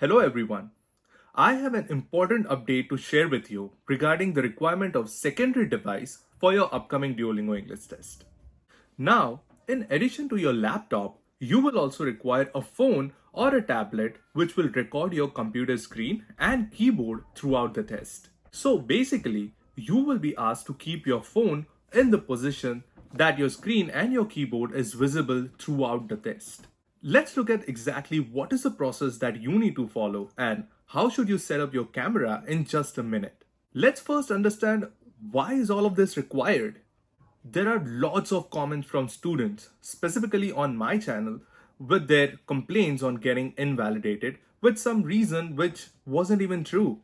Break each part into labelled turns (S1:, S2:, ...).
S1: Hello everyone. I have an important update to share with you regarding the requirement of secondary device for your upcoming Duolingo English test. Now, in addition to your laptop, you will also require a phone or a tablet which will record your computer screen and keyboard throughout the test. So basically, you will be asked to keep your phone in the position that your screen and your keyboard is visible throughout the test. Let's look at exactly what is the process that you need to follow and how should you set up your camera in just a minute. Let's first understand why is all of this required. There are lots of comments from students, specifically on my channel, with their complaints on getting invalidated with some reason which wasn't even true.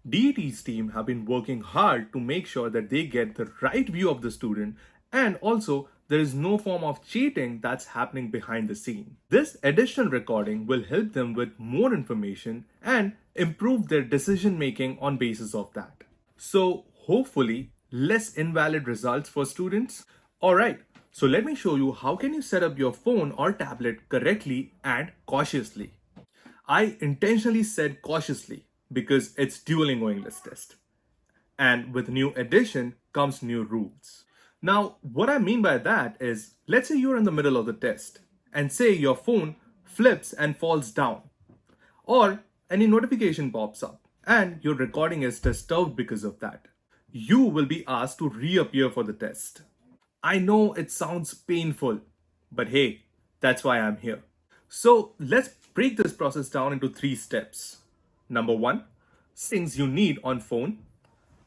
S1: DET's team have been working hard to make sure that they get the right view of the student, and also there is no form of cheating that's happening behind the scene. This additional recording will help them with more information and improve their decision making on basis of that. So hopefully less invalid results for students. Alright, so let me show you how can you set up your phone or tablet correctly and cautiously. I intentionally said cautiously because it's Duolingo English Test. And with new edition comes new rules. Now, what I mean by that is, let's say you're in the middle of the test and say your phone flips and falls down, or any notification pops up and your recording is disturbed because of that. You will be asked to reappear for the test. I know it sounds painful, but hey, that's why I'm here. So let's break this process down into 3 steps. Number 1, things you need on phone.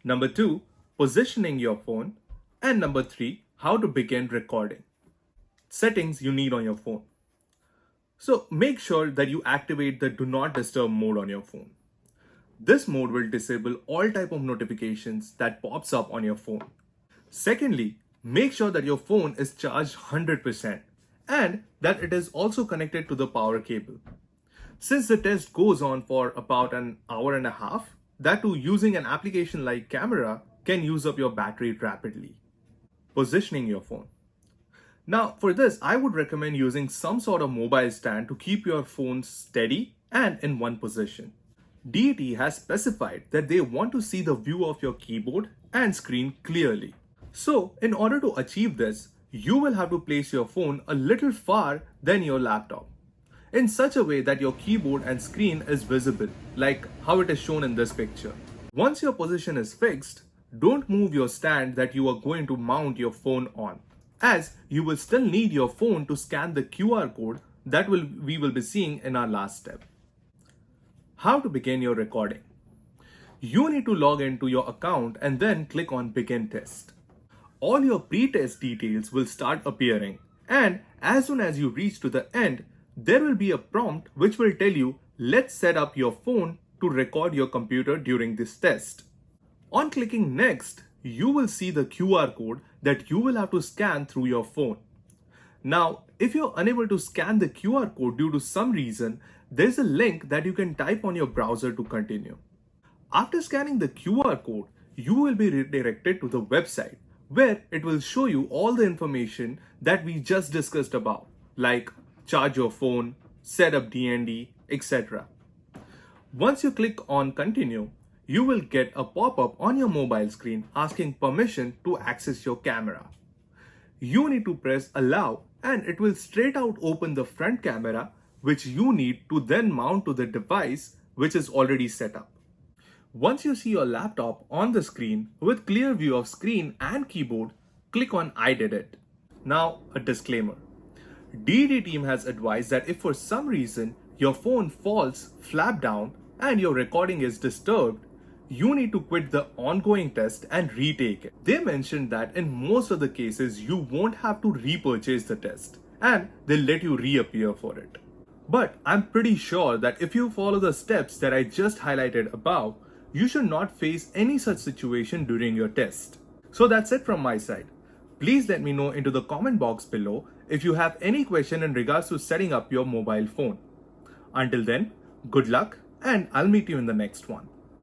S1: Number 2, positioning your phone. And number 3, how to begin recording. Settings you need on your phone. So make sure that you activate the do not disturb mode on your phone. This mode will disable all type of notifications that pops up on your phone. Secondly, make sure that your phone is charged 100% and that it is also connected to the power cable. Since the test goes on for about an hour and a half, that too using an application like camera can use up your battery rapidly. Positioning your phone. Now for this, I would recommend using some sort of mobile stand to keep your phone steady and in one position. DET has specified that they want to see the view of your keyboard and screen clearly. So in order to achieve this, you will have to place your phone a little far than your laptop, in such a way that your keyboard and screen is visible, like how it is shown in this picture. Once your position is fixed, don't move your stand that you are going to mount your phone on, as you will still need your phone to scan the QR code that we will be seeing in our last step. How to begin your recording. You need to log into your account and then click on Begin Test. All your pre-test details will start appearing, and as soon as you reach to the end, there will be a prompt which will tell you, let's set up your phone to record your computer during this test. On clicking next, you will see the QR code that you will have to scan through your phone. Now, if you're unable to scan the QR code due to some reason, there's a link that you can type on your browser to continue. After scanning the QR code, you will be redirected to the website where it will show you all the information that we just discussed about, like charge your phone, set up DND, etc. Once you click on continue, you will get a pop-up on your mobile screen asking permission to access your camera. You need to press allow and it will straight out open the front camera, which you need to then mount to the device which is already set up. Once you see your laptop on the screen with clear view of screen and keyboard, click on I did it. Now a disclaimer. DET team has advised that if for some reason your phone falls flap down and your recording is disturbed, you need to quit the ongoing test and retake it. They mentioned that in most of the cases you won't have to repurchase the test and they'll let you reappear for it. But I'm pretty sure that if you follow the steps that I just highlighted above, you should not face any such situation during your test. So that's it from my side. Please let me know into the comment box below if you have any question in regards to setting up your mobile phone. Until then, good luck and I'll meet you in the next one.